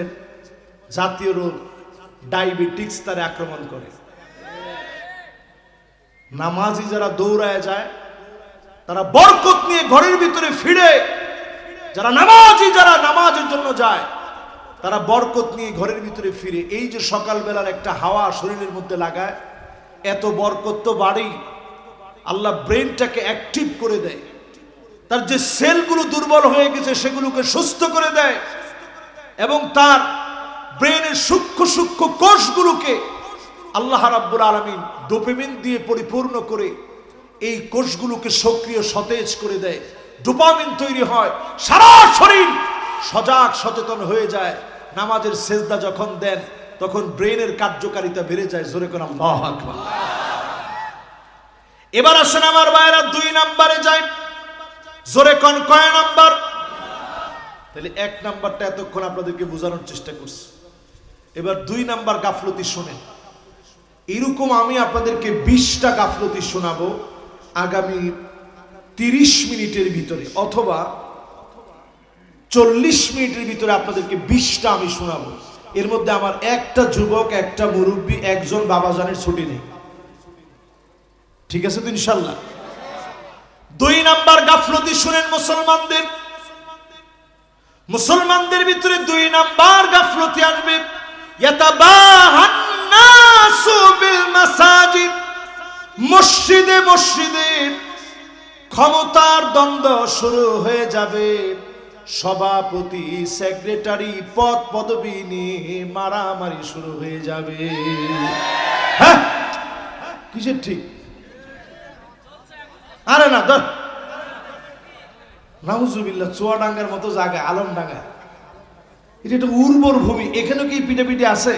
জাতীয় রোগ ডায়াবেটিক্স তারে আক্রমণ করে। নামাজি যারা দৌড়ায় যায়, তারা বরকত নিয়ে ঘরের ভিতরে ফিরে। যারা নামাজি, যারা নামাজের জন্য যায়, তারা বরকত নিয়ে ঘরের ভিতরে ফিরে। এই যে সকালবেলার একটা হাওয়া শরীরের মধ্যে লাগায়, এত বরকত তো বাড়ি। আল্লাহ ব্রেনটাকে অ্যাক্টিভ করে দেয়, তার যে সেলগুলো দুর্বল হয়ে গেছে সেগুলোকে সুস্থ করে দেয়, এবং তার ব্রেনের সূক্ষ্ম সূক্ষ্ম কোষগুলোকে আল্লাহ রাব্বুল আলামিন ডোপামিন দিয়ে পরিপূর্ণ করে এই কোষগুলোকে সক্রিয় সতেজ করে দেয়। ডোপামিন তৈরি হয়, সারা শরীর সজাগ সচেতন হয়ে যায়। নামাজের সেজদা যখন দেন তখন ব্রেনের কার্যকারিতা বেড়ে যায়। জোরে করে আল্লাহু আকবার। এবার আসেন আমার ভাইরা, 2 নম্বরে যাই। জোরে কোন কয় নাম্বার? তাহলে 1 নাম্বারটা এতক্ষণ আপনাদেরকে বোঝানোর চেষ্টা করছি। এবার 2 নাম্বার গাফলতি শুনেন। এরকম আমি আপনাদেরকে 20টা গাফলতি শোনাবো। আগামী 30 মিনিটের ভিতরে অথবা 40 মিনিটের ভিতরে আপনাদেরকে 20টা আমি শোনাবো। এর মধ্যে আমার একটা যুবক, একটা মুরব্বী, একজন বাবাজানের ছুটি নেই। ঠিক আছে তো ইনশাল্লাহ? 2 নাম্বার গাফলতি শুনেন মুসলমানদের ভিতরে 2 নাম্বার গাফলতি আসবে। ইয়াতাবাহান নাসু বিল মাসাজিদ, মসজিদে ক্ষমতার দ্বন্দ্ব শুরু হয়ে যাবে। সভাপতি, সেক্রেটারি, পদ পদবি নিয়ে মারামারি শুরু হয়ে যাবে। হ্যাঁ, কিসের ঠিক? আরে না ধর, নাউজুবিল্লাহ, চুয়াডাঙ্গার মতো জায়গায়, আলমডাঙ্গা, এটা একটা উর্বর ভূমি, এখানে কি পিটাপিটি আছে?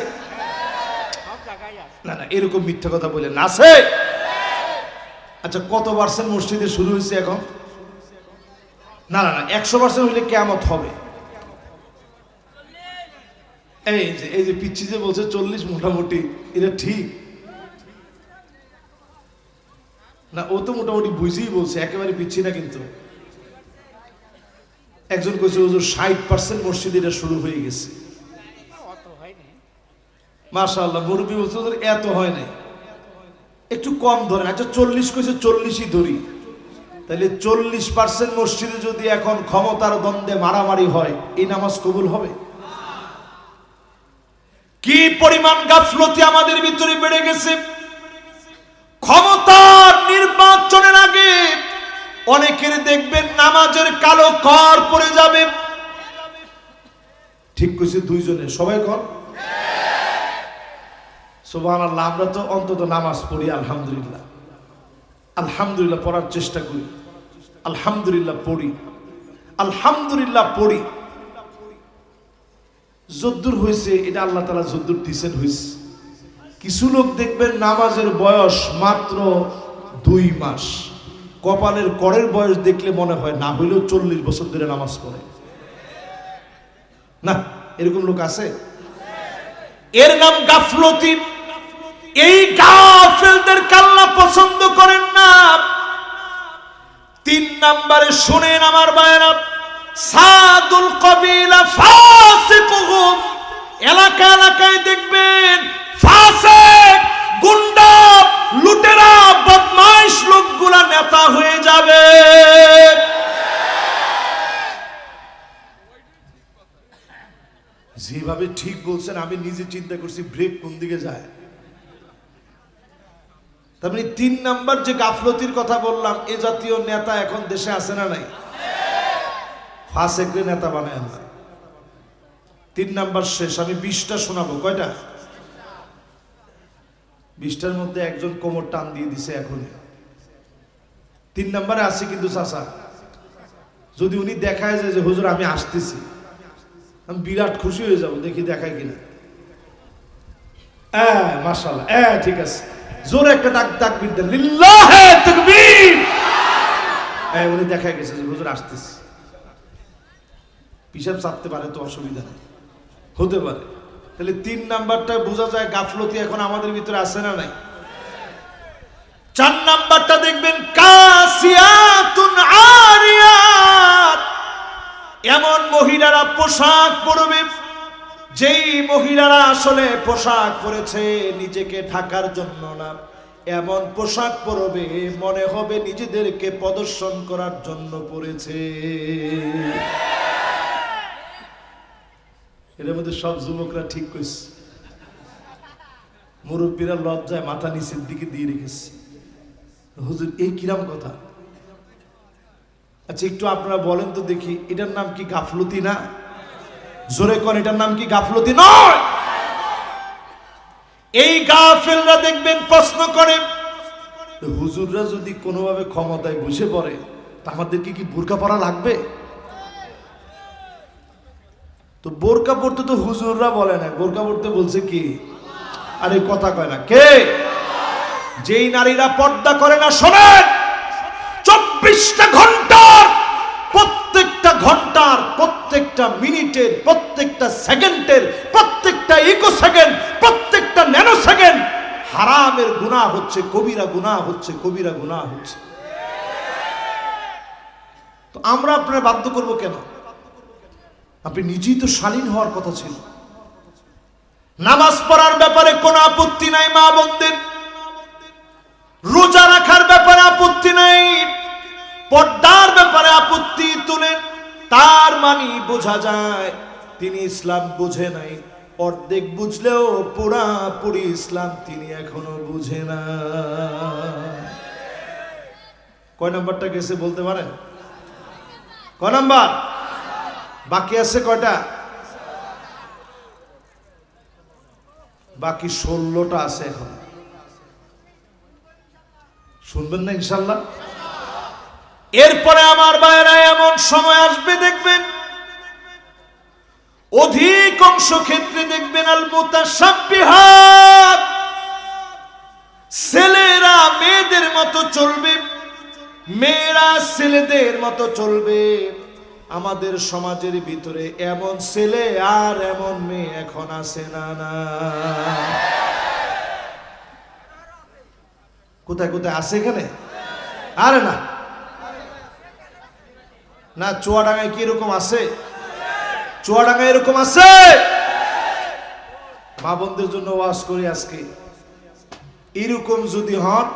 না না, এরকম মিথ্যা কথা বলেন আছে। আচ্ছা, কত পার্সেন্ট মসজিদে শুরু হয়েছে এখন? না না না, 100% হইলে কিয়ামত হবে। এই যে পিচ্ছি যে বলছে 40 মোটামুটি, এটা ঠিক না? ও তো মোটামুটি বুঝেই বলছে, একেবারে পিচ্ছি না। কিন্তু একজন কইছে হুজুর 60% মসজিদে এটা শুরু হয়ে গেছে। মাশাআল্লাহ, মুরব্বী বলছে এত হয় নাই, একটু কম ধরেন। আচ্ছা 40 কইছে, 40ই ধরি। তাহলে 40% মসজিদে যদি এখন ক্ষমতার দ্বন্দ্বে মারামারি হয়, এই নামাজ কবুল হবে? কি পরিমাণ গাফলতি আমাদের ভিতরে বেড়ে গেছে। ক্ষমতার নির্বাচনের আগে অনেকের দেখবেন নামাজের কালো কর পড়ে যাবে। ঠিক কইছে দুইজনে, সবাই কর সুবহানাল্লাহ। আমরা তো অন্তত নামাজ পড়ি, আলহামদুলিল্লাহ, আলহামদুলিল্লাহ পড়ার চেষ্টা করি, আলহামদুলিল্লাহ পড়ি, আলহামদুলিল্লাহ পড়ি। যদ্দুর হয়েছে এটা আল্লাহ তাআলা যদ্দুর দিছেন হয়েছে। কিছু লোক দেখবেন নামাজের বয়স মাত্র 2 মাস, কপালের করের বয়স দেখলে মনে হয় না হইলেও 40 বছর ধরে নামাজ পড়ে। না, এরকম লোক আছে। এর নাম গাফলতি। এই গাফেলদেরকে আল্লাহ পছন্দ করেন না। 3 নম্বরে শুনেন আমার ভাইরা, সাদুল কবিলা ফাসিকুহুম, এলাকায় দেখবেন ফাসিক, গুন্ডা, লুটেরা, বদমাইশ লোকগুলা নেতা হয়ে যাবে। যেভাবে ঠিক বলছেন আমি নিজে চিন্তা করছি ব্রেক কোন দিকে যায়। তার মানে 3 নাম্বার যে গাফলতির কথা বললাম, এ জাতীয় নেতা এখন দেশে আছে না নাই? ফাসিকরে নেতা বানায় আল্লাহ। 3 নাম্বার শেষ, আমি 20টা শোনাবো। কয়টা? 20টার মধ্যে একজন কোমর টান দিয়ে দিছে এখনই। 3 নাম্বারে আছে কিন্তু চাচা, যদি উনি দেখায় যায় যে হুজুর আমি আসতেছি, আমি বিরাট খুশি হয়ে যাব। দেখি দেখায় কিনা। মাশাআল্লাহ, ঠিক আছে, জোরে একটা তাকবীর দেন, লিল্লাহে তাকবীর। উনি দেখায় গেছে যে হুজুর আসতেছে। পিসাব চাপতে পারে তো, অসুবিধা নেই, হতে পারে। তাহলে 3 নাম্বারটা বোঝা যায় গাফলতি এখন আমাদের ভিতরে আছে না নাই? 4 নাম্বারটা দেখবেন কাসিয়াতুন আরিয়াত, এমন মহিলারা পোশাক পরবে, যেই মহিলারা আসলে পোশাক পরেছে নিজেকে ঢাকার জন্য না, এমন পোশাক পরবে মনে হবে নিজেদেরকে প্রদর্শন করার জন্য পরেছে। এর মধ্যে সব যুবকরা ঠিক কইছে, মুরব্বীরা লজ্জায় মাথা নিচের দিকে দিয়ে রেখেছে। হুজুর এই কিরাম কথা? আচ্ছা একটু আপনারা বলেন তো দেখি, এটার নাম কি গাফলতি না? জোরে কোন, এটার নাম কি গাফলতি নয়? এই গাফেলরা দেখবেন প্রশ্ন করে, হুজুররা যদি কোনোভাবে ক্ষমতায় বসে পড়ে তা আমাদেরকে কি বোরকা পরা লাগবে? তো বোরকা পড়তে তো হুজুররা বলে না, বোরকা পড়তে বলছে কি? আরে কথা কয় না কে? যেই নারীরা পর্দা করে না, শোনেন, 24টা ঘন্টার, প্রত্যেকটা মিনিটের, প্রত্যেকটা সেকেন্ডের, প্রত্যেকটা ইকো সেকেন্ড, প্রত্যেকটা ন্যানো সেকেন্ড হারামের গুনাহ হচ্ছে, কবিরা গুনাহ হচ্ছে, কবিরা গুনাহ হচ্ছে। তো আমরা আপনার বাধ্য করব কেন? আপনি নিজেই তো শালীন হওয়ার কথা ছিল। নামাজ পড়ার ব্যাপারে কোনো আপত্তি নাই মা বোনদের, রোজা রাখার ব্যাপারে আপত্তি নাই, পর্দার ব্যাপারে আপত্তি তুলেন, তার মানে বোঝা যায় তিনি ইসলাম বুঝে নাই। অর্ধেক বুঝলেও পুরাপুরি ইসলাম তিনি এখনো বুঝে না। কয় নাম্বারটা গেছে বলতে পারেন? কয় নাম্বার বাকি আছে? কয়টা বাকি? 16টা আছে এখন। শুনবেন না ইনশাল্লাহ? এরপরে আমার ভাইয়েরা এমন সময় আসবে দেখবেন, অধিকাংশ ক্ষেত্রে দেখবেন আল মুতাশাব্বিহাত, ছেলেরা মেয়েদের মতো চলবে, মেয়েরা ছেলেদের মতো চলবে। আমাদের সমাজের ভিতরে এমন ছেলে আর এমন মেয়ে এখন আছে না? না, কোথায় কোথায় আছে এখানে? আরে না না, চুয়াডাঙ্গায় কি এরকম আছে? চুয়াডাঙ্গায় এরকম আছে? মা বোনদের জন্য ওয়াজ করি আজকে, এরকম যদি হন,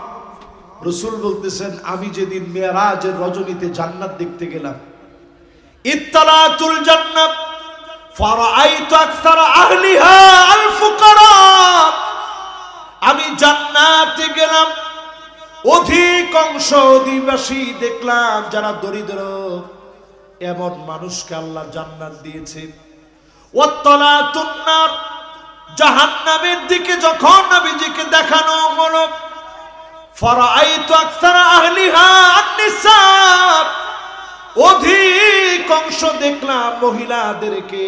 রাসূল বলতেছেন আমি যেদিন মেরাজের রজনীতে জান্নাত দেখতে গেলাম, ইত্তালাতুল জান্নাত ফারাআইতু আকসারা আহলিহা আল ফুকারা, আমি জান্নাতে গেলাম, অধিকাংশ অধিবাসী দেখলাম যারা দরিদ্র, এমন মানুষকে আল্লাহ জান্নাত দিয়েছে। ওয়াত্তালাতুন নার, জাহান্নামের দিকে যখন নবীজিকে দেখানো হলো, ফারাআইতু আকসারা আহলিহা আন-নিসা, অধিকাংশ দেখলাম মহিলাদেরকে।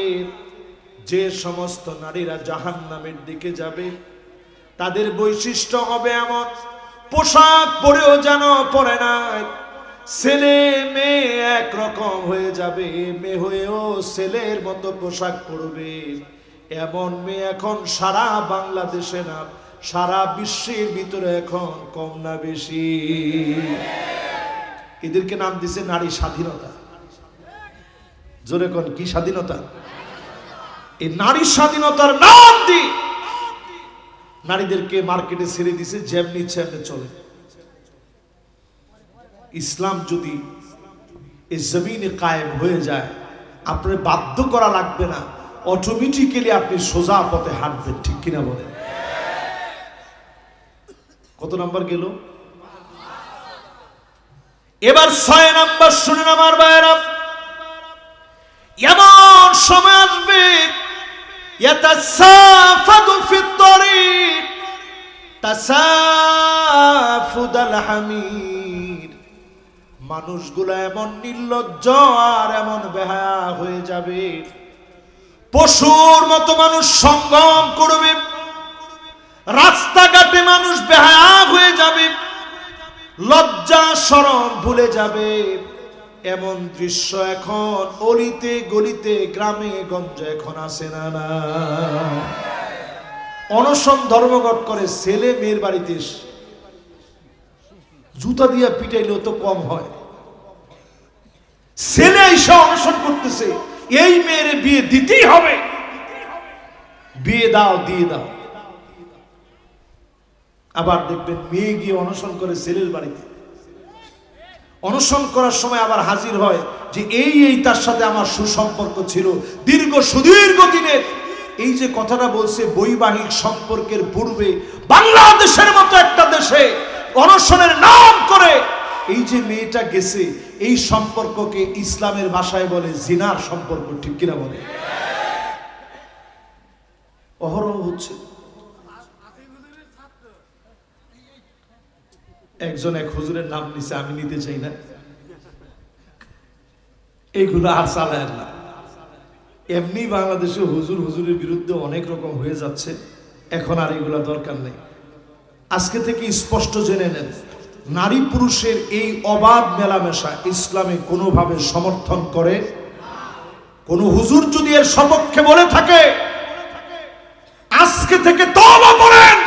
যে সমস্ত নারীরা জাহান্নামের দিকে যাবে তাদের বৈশিষ্ট্য হবে এমন, পোশাক পরেও যেন পরে নাই, ছেলে মেয়ে একরকম হয়ে যাবে, মেয়ে হয়েও ছেলের মতো পোশাক পরবে। এমন মেয়ে এখন সারা বাংলাদেশে না, সারা বিশ্বের ভিতরে এখন কম না বেশি। এদেরকে নাম দিছে নারী স্বাধীনতা। জোরে কোন কি স্বাধীনতা? এই নারী স্বাধীনতার নাম দিয়ে নারীদেরকে মার্কেটে ছেড়ে দিছে, যেমনি ইচ্ছে এমনি চলে। ইসলাম যদি এই জমিনে কায়েম হয়ে যায়, আপনার বাধ্য করা লাগবে না, অটোমেটিক্যালি আপনি সোজা পথে হাঁটবেন। ঠিক কিনা বলেন? কত নাম্বার গেল? এবার 6 নাম্বার শুনেন আমার ভাইয়েরা, এমন সময় আসবে ইয়াতাসাফাদু ফিত তরিক তাসাফুদাল হামির, মানুষগুলো এমন নির্লজ্জ আর এমন বেহায়া হয়ে যাবে, পশুর মতো মানুষ সঙ্গম করবে, রাস্তাঘাটে মানুষ বেহায়া হয়ে যাবে, লজ্জা শরম ভুলে যাবে। এমন দৃশ্য এখন অলিতে গলিতে গ্রামে গঞ্জে এখন আসে না? না, অনশন ধর্মঘট করে ছেলে মেয়ের বাড়িতে জুতা দিয়ে পিটাইলেও তো কম হয়, ছেলে এসে অনশন করতেছে, এই মেয়ের বিয়ে দিতেই হবে, বিয়ে দাও, দিয়ে দাও। আবার দেখবেন মেয়ে গিয়ে অনশন করে ছেলের বাড়িতে, অনশন করার সময় আবার হাজির হয় যে এই তার সাথে আমার সুসম্পর্ক ছিল সুদীর্ঘ দিনের। এই যে কথাটা বলছে, বৈবাহিক সম্পর্কের পূর্বে বাংলাদেশের মতো একটা দেশে অনশনের নাম করে এই যে মেয়েটা গেছে, এই সম্পর্ককে ইসলামের ভাষায় বলে জিনার সম্পর্ক। ঠিক কিনা বলে? অহরহ হচ্ছে। একজন এক হুজুরের নাম নিছে, আমি নিতে চাই না, এইগুলো আর চালায় না। এমনি বাংলাদেশে হুজুরের বিরুদ্ধে অনেক রকম হয়ে যাচ্ছে, এখন আর এগুলা দরকার নেই। আজকে থেকে স্পষ্ট জেনে নেন, নারী পুরুষের এই অবাধ মেলামেশা ইসলামে কোনোভাবে সমর্থন করে। কোন হুজুর যদি এর সপক্ষে বলে থাকে, আজকে থেকে তওবা করেন।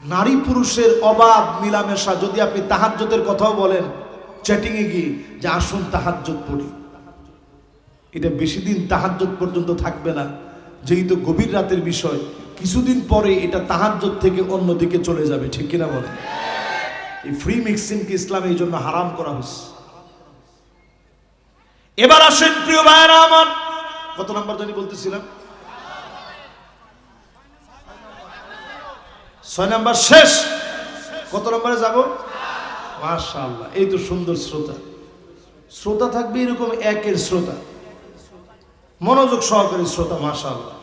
নারী পুরুষের অবাধ মিলামেশা যদি আপনি তাহাজ্জুদের কথাও বলেন, চ্যাটিংয়ে গিয়ে যে আসুন তাহাজ্জুদ পড়ি। এটা বেশি দিন তাহাজ্জুদ পর্যন্ত থাকবে না, যেহেতু গভীর রাতের বিষয়। কিছুদিন পরে এটা তাহাজ্জুদ থেকে অন্যদিকে চলে যাবে, ঠিক কিনা বলে? এই ফ্রি মিক্সিংকে ইসলাম এই জন্য হারাম করা হয়েছে। এবার আসেন প্রিয় ভাইরা আমার, কত নাম্বার জানি বলতেছিলাম? 6 নাম্বার শেষ। কত নম্বরে যাব? মাশাআল্লাহ, এই তো সুন্দর শ্রোতা। শ্রোতা থাকবে এরকম একের শ্রোতা, মনোযোগ সহকারী শ্রোতা। মাশাআল্লাহ,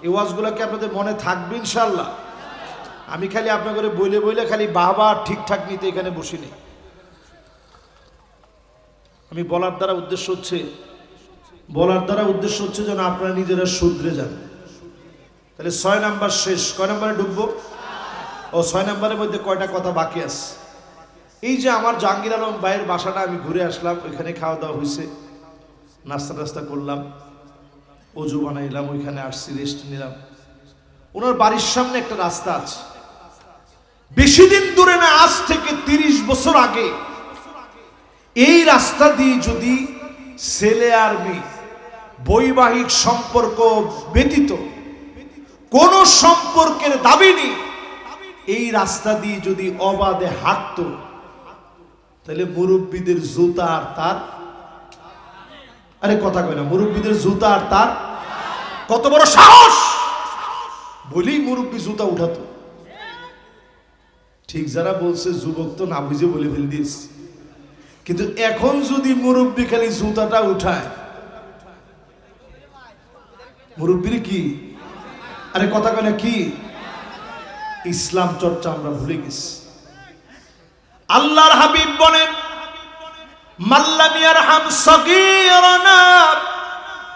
এই ওয়াজগুলো কি আপনাদের মনে থাকবে ইনশাআল্লাহ? আমি খালি আপনাদের বইলে বইলে খালি বাহবা ঠিকঠাক নিতে এখানে বসিনি। আমি বলার দ্বারা উদ্দেশ্য হচ্ছে যেন আপনারা নিজেরা শুধরে যান। তাহলে 6 নাম্বার শেষ। কয় নাম্বারে ঢুকবো? ও 6 নাম্বারের মধ্যে কয়টা কথা বাকি আছে। এই যে আমার জাহাঙ্গীর আলম ভাইয়ের বাসাটা আমি ঘুরে আসলাম, ওইখানে খাওয়া দাওয়া হয়েছে, নাস্তা করলাম, অজু বানাইলাম, ওইখানে আসছি, রেস্ট নিলাম। ওনার বাড়ির সামনে একটা রাস্তা আছে, বেশি দিন দূরে না, আজ থেকে 30 বছর আগে এই রাস্তা দিয়ে যদি ছেলে আর মেয়ে বৈবাহিক সম্পর্ক ব্যতীত কোন সম্পর্কের দাবি নেই, এই রাস্তা দিয়ে যদি অবাধে হাঁটতো, তাহলে মুরব্বীদের জুতা আর তার, আরে কথা কয় না, মুরব্বীদের জুতা আর তার কত বড় সাহস বলেই মুরব্বী জুতা উঠাতো। ঠিক যারা বলছে যুবক তো না বুঝে বলে ফেল দিয়েছে, কিন্তু এখন যদি মুরব্বী খালি জুতাটা উঠায়, মুরব্বীর কি, আরে কথা কয় না কি, ইসলাম চর্চা আমরা ভুলে গেছি। আল্লাহর হাবিব বলেন, মাল্লাম ইয়ারহাম সগীরানা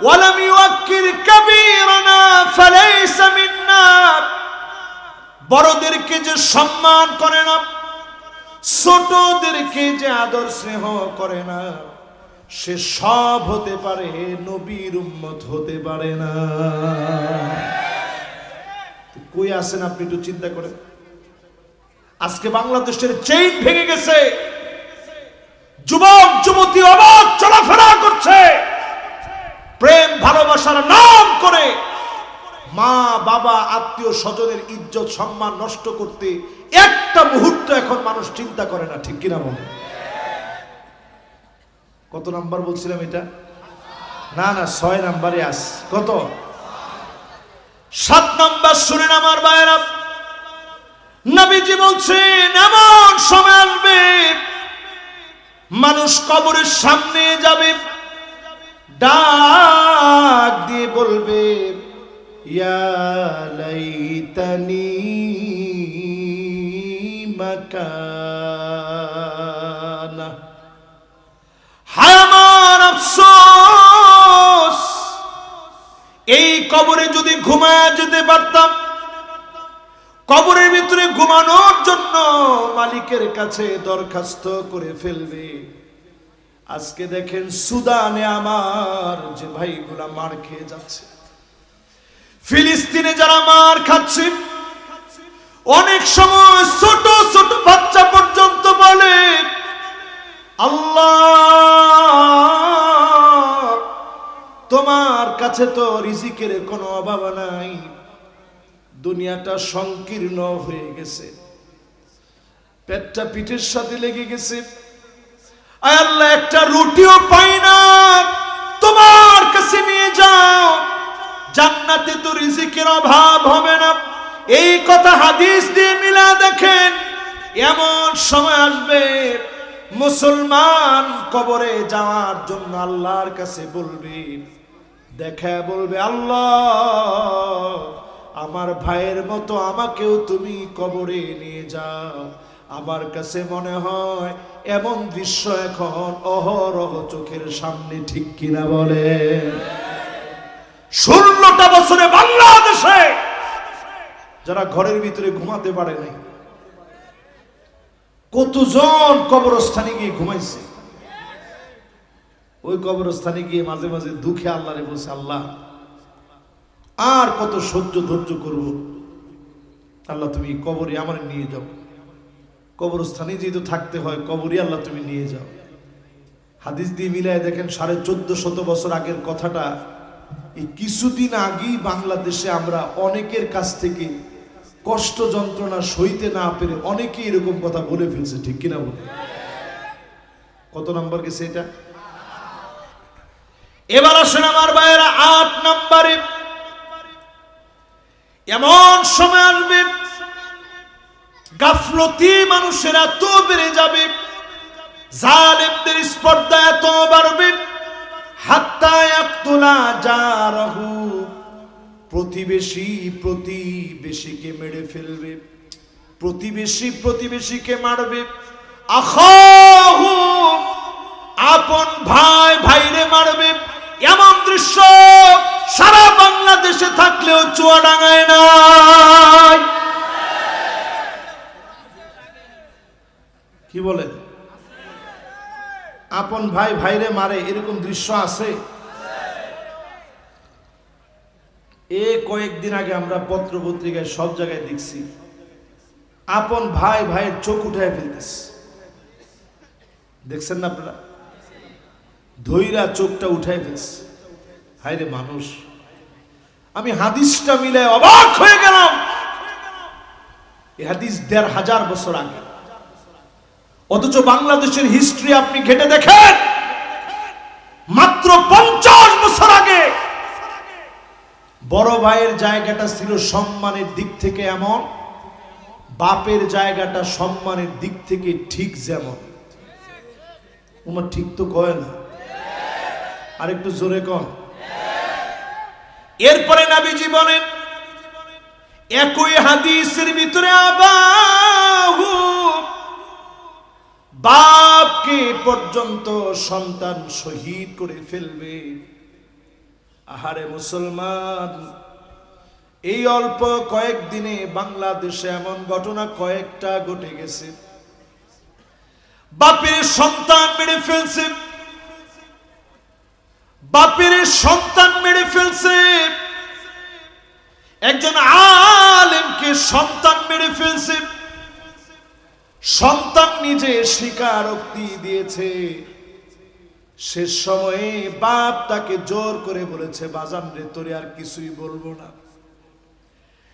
ওয়া লাম ইউক্কির কাবীরানা ফালাইসা মিন্না। বড়দেরকে যে সম্মান করে না, ছোটদেরকে যে আদর স্নেহ করে না, সে সব হতে পারে, নবীর উম্মত হতে পারে না। কই আছেন আপনি একটু চিন্তা করেন। আজকে বাংলাদেশের চেইন ভেঙে গেছে, যুবক যুবতী অবাধ চলাফেরা করছে, প্রেম ভালোবাসার নাম করে মা বাবা আত্মীয় স্বজনের ইজ্জত সম্মান নষ্ট করতে একটা মুহূর্ত এখন মানুষ চিন্তা করে না, ঠিক কিনা বলে? কত নাম্বার বলছিলাম এটা? না 6 নাম্বারে আস। কত? 7 নাম্বার শুনেন আমার ভাইরা, নবীজি বলছেন এমন সময় আসবে মানুষ কবরের সামনে যাবে, ডাক দিয়ে বলবে, ইয়া লাইতানি মাকানা, হায় আমার আফসোস, এই কবরে যদি ঘুমায় যেতে পারতাম। কবরের ভিতরে ঘুমানোর জন্য মালিকের কাছে দরখাস্ত করে ফেলবে। আজকে দেখেন সুদানে আমার যে ভাইগুলা মার খেয়ে যাচ্ছে, ফিলিস্তিনে যারা মার খাচ্ছে, অনেক সময় ছোট ছোট বাচ্চা পর্যন্ত বলে, আল্লাহ তোমার কাছে তো রিজিকের কোনো অভাব নাই, দুনিয়াটা সংকীর্ণ হয়ে গেছে, পেটটা পিঠের সাথে লেগে গেছে, আয় আল্লাহ একটা রুটিও পাই না, তোমার কাছে নিয়ে যাও, জান্নাতে তো রিজিকের অভাব হবে না। এই কথা হাদিস দিয়ে মিলা দেখেন। এমন সময় আসবে মুসলমান কবরে যাওয়ার জন্য আল্লাহর কাছে বলবে, দেখা বলবে, আল্লাহ আমার ভাইয়ের মতো আমাকেও তুমি কবরে নিয়ে যাও। আমার কাছে মনে হয় এমন দৃশ্য এখন অহরহ চোখের সামনে, ঠিক কিনা বলে? 16টা বছরে বাংলাদেশে যারা ঘরের ভিতরে ঘুমাতে পারে নাই, কতজন কবরস্থানে গিয়ে ঘুমাইছে। ওই কবরস্থানে গিয়ে মাঝে মাঝে দুঃখে আল্লাহরে বলছে, আল্লাহ আর কত সহ্য ধৈর্য করব, আল্লাহ তুমি কবরে আমার নিয়ে যাও, কবরস্থানে যেহেতু থাকতে হয়, কবরে আল্লাহ তুমি নিয়ে যাও। হাদিস দিয়ে মিলায় দেখেন 1450 বছর আগের কথাটা এই কিছুদিন আগেই বাংলাদেশে আমরা অনেকের কাছ থেকে কষ্ট যন্ত্রণা সইতে না পেরে অনেকেই এরকম কথা বলে ফেলছে, ঠিক কিনা বলে? কত নাম্বার গেছে এটা? এবার আসেন আমার ভাইয়েরা 8 নম্বরে। এমন সময় আসবে গাফলতি মানুষের এত বেড়ে যাবে, জালেমদের স্পর্ধা এত বাড়বে, হাত্তা ইয়াকতুলা জারাহু, প্রতিবেশী প্রতিবেশীকে মেরে ফেলবে, প্রতিবেশী প্রতিবেশীকে মারবে, আখাহু, আপন ভাই ভাইরে মারবে। এমন দৃশ্য সারা বাংলাদেশে থাকলেও চুয়াডাঙ্গায় নাই। কি বলেন? আপন ভাই ভাইরে মারে, এরকম দৃশ্য আছে? কয়েকদিন আগে আমরা পত্র পত্রিকায় সব জায়গায় দেখছি, আপন ভাই ভাইয়ের চোখ উঠায় ফেলতেছে। দেখছেন না আপনারা? ধৈরা চোখটা উঠায় ফেলছে। হায়রে মানুষ! আমি হাদিসটা মিলে অবাক হয়ে গেলাম। এই হাদিস 1500 বছর আগে, অথচ বাংলাদেশের হিস্ট্রি আপনি ঘেটে দেখেন মাত্র 50 বছর আগে বড় ভাইয়ের জায়গাটা ছিল সম্মানের দিক থেকে এমন, বাপের জায়গাটা সম্মানের দিক থেকে ঠিক যেমন। তোমার ঠিক তো কয় না? আরেকটু জোরে কন। এরপরে নবীজি বলেন একই হাদিসের ভিতরে, আবাহু, বাপকে পর্যন্ত সন্তান শহীদ করে ফেলবে। আহারে মুসলমান, এই অল্প কয়েকদিনে বাংলাদেশে এমন ঘটনা কয়েকটা ঘটে গেছে। বাপের সন্তান মেরে ফেলছে, বাপের সন্তান মেরে ফেলছে, একজন আলেমকে সন্তান মেরে ফেলছে। সন্তান নিজে স্বীকারোক্তি দিয়েছে। শেষ সময়ে বাপ তাকে জোর করে বলেছে, বাজান রে, তোরে আর কিছুই বলবো না,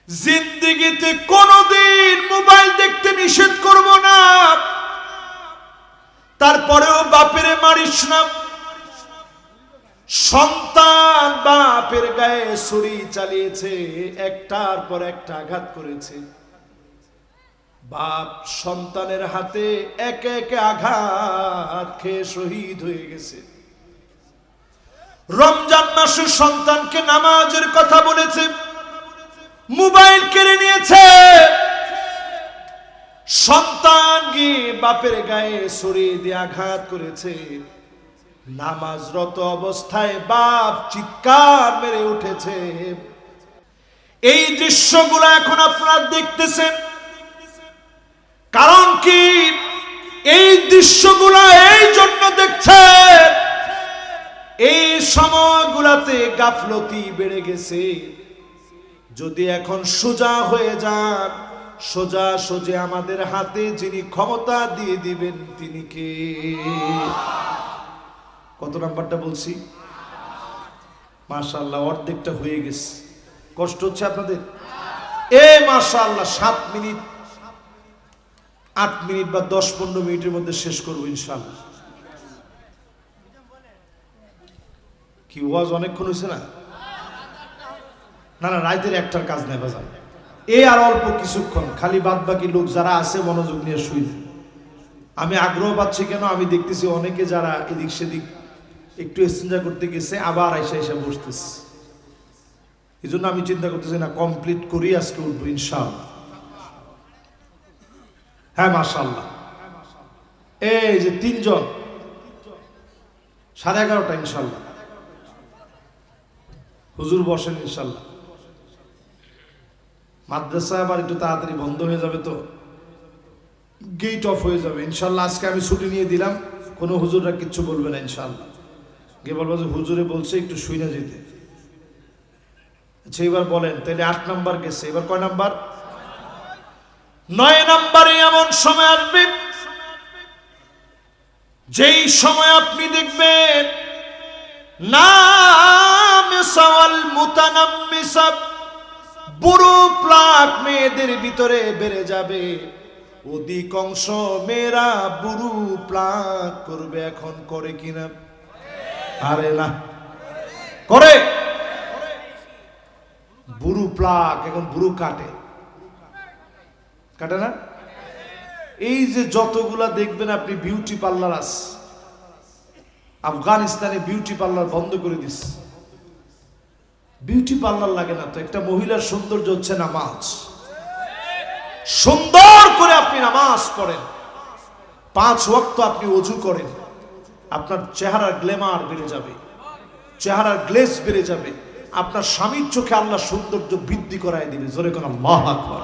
জিন্দেগিতে কোনোদিন মোবাইল দেখতে নিষেধ করব না, তারপরেও বাপেরে মারিস না। সন্তান বাপের গায়ে ছুরি চালিয়েছে, একটার পর একটা আঘাত করেছে। বাপ সন্তানের হাতে একে একে আঘাত খেয়ে শহীদ হয়ে গেছে। রমজান মাসে সন্তানকে নামাজের কথা বলেছে, মোবাইল কেড়ে নিয়েছে। সন্তান গিয়ে বাপের গায়ে ছুরি দিয়ে আঘাত করেছে। নামাজরত অবস্থায় বাপ চিৎকার মেরে উঠেছে। এই দৃশ্যগুলো এখন আপনারা দেখতেছেন। কারণ কি? এই দৃশ্যগুলো এই জন্য দেখছেন, এই সময়গুলাতে গাফলতি বেড়ে গেছে। যদি এখন সোজা হয়ে যান, সোজা সোজে আমাদের হাতে যিনি ক্ষমতা দিয়ে দিবেন তিনি কে? কত নাম্বারটা বলছি? মাশাআল্লাহ, অর্ধেকটা হয়ে গেছে। কষ্ট হচ্ছে আপনাদের? মাশাআল্লাহ, 7 মিনিট 8 মিনিট বা 10-15 মিনিটের মধ্যে শেষ করবো ইনশাআল্লাহ। কি ওয়াজ অনেকক্ষণ হয়েছে না? না না, রাইতের একটার কাজ নেই বাজান। আর অল্প কিছুক্ষণ, খালি বাদ বাকি লোক যারা আছে মনোযোগ নিয়ে শুইলে। আমি আগ্রহ পাচ্ছি কেন? আমি দেখতেছি অনেকে যারা এদিক সেদিক একটু ইস্তেঞ্জা করতে গেছে, আবার এসে বসতেছে। এই জন্য আমি চিন্তা করতেছি না, কমপ্লিট করি আজকে উঠবো ইনশাআল্লাহ। হ্যাঁ মাশাআল্লাহ, এই যে 3 জন, 11:30 ইনশাআল্লাহ। হুজুর বসেন ইনশাআল্লাহ। মাদ্রাসা আবার একটু তাড়াতাড়ি বন্ধ হয়ে যাবে, তো গেট অফ হয়ে যাবে ইনশাআল্লাহ। আজকে আমি ছুটি নিয়ে দিলাম, কোনো হুজুররা কিচ্ছু বলবে না ইনশাআল্লাহ। গিয়ে বলবো যে হুজুরে বলছে একটু শুই না যেতে। আচ্ছা এবার বলেন, তাহলে 8 নাম্বার গেছে, এবার কয় নাম্বার? 9 নাম্বারে এমন সময় আসবে যেই সময় আপনি দেখবেন নামিসাওয়াল মুতানাম্মিসা বুড়ো প্লাক মেয়েদের ভিতরে বেড়ে যাবে, অধিকাংশ মেয়েরা বুড়ো প্লাক করবে। এখন করে কিনা? আরে না, করে। বুড়ো প্লাক এখন বুড়ো কাটে না? এই যে যতগুলা দেখবেন আপনি বিউটি পার্লার আছে, আফগানিস্তানে বিউটি পার্লার বন্ধ করে দিস। বিউটি পার্লার লাগে না তো, একটা মহিলার সৌন্দর্য হচ্ছে নামাজ। সুন্দর করে আপনি নামাজ পড়েন, 5 ওয়াক্ত আপনি ওযু করেন, আপনার চেহারার গ্ল্যামার বেড়ে যাবে, চেহারার গ্লেজ বেড়ে যাবে, আপনার স্বামীর চোখে আল্লাহ সৌন্দর্য বৃদ্ধি করায় দিবে। জোরে কোন আল্লাহু আকবার।